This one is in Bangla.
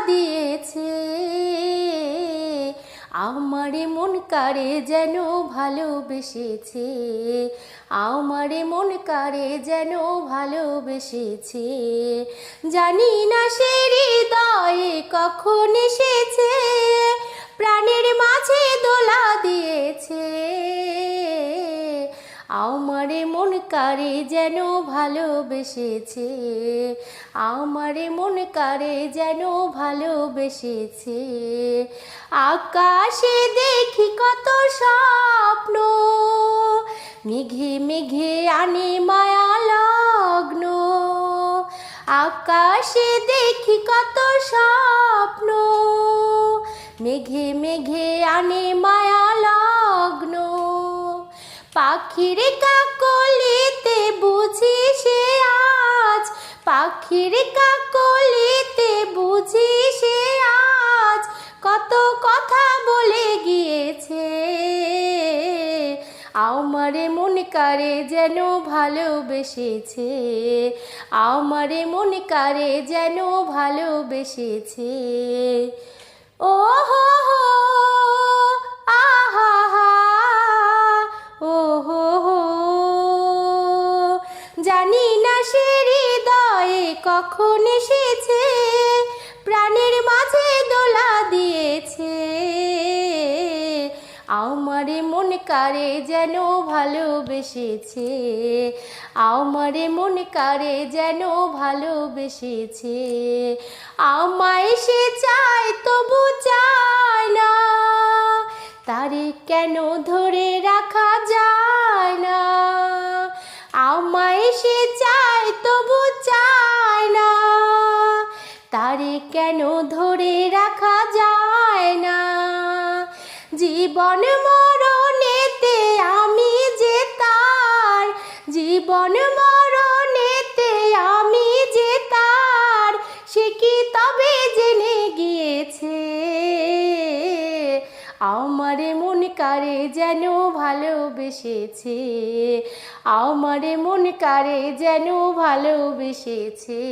দিয়েছে। আমারে মন কারে যেন ভালোবেসেছে, আমারে মন কারে যেন ভালোবেসেছে। জানি না সে হৃদয়ে কখন এসেছে, প্রাণের মাঝে দোলা দিয়েছে। আমারে মন কারে যেন ভালোবেসেছে, আমারে মন কারে যেন ভালোবেসেছে। আকাশে দেখি কত স্বপ্ন, মেঘে মেঘে আনে মায়া লগ্ন। আকাশে দেখি কত স্বপ্ন, মেঘে মেঘে আনে মায়া লগ্ন। পাখির কাকলিতে বুঝি সে আজ, পাখির কাকলিতে বুঝি সে আজ কত কথা বলে গিয়েছে। আমারে মন কারে যেন ভালোবেসেছে, আমারে মন কারে যেন ভালোবেসেছে। ও হো হো আহা হা, ও হো হো। জানি না সে হৃদয়ে কখন এসেছে, প্রাণের মাঝে দোলা দিয়েছে। আমারে মন কারে যেন ভালোবেসেছে, আমারে মন কারে যেন ভালোবেসেছে। আমায় সে চায় তবু চায় না, তারে কেন ধরে রাখা যায় না। আমায় সে চায় তবু চায় না, তারে কেন ধরে রাখা যায় না। জীবন মরণেতে আমি যে তার, জীবন মরণেতে আমি যে তার, সে কি তবে জেনে গিয়েছে। আমারে মন কারে যেন ভালোবেসেছে, আমারে মন কারে যেন ভালোবেসেছে।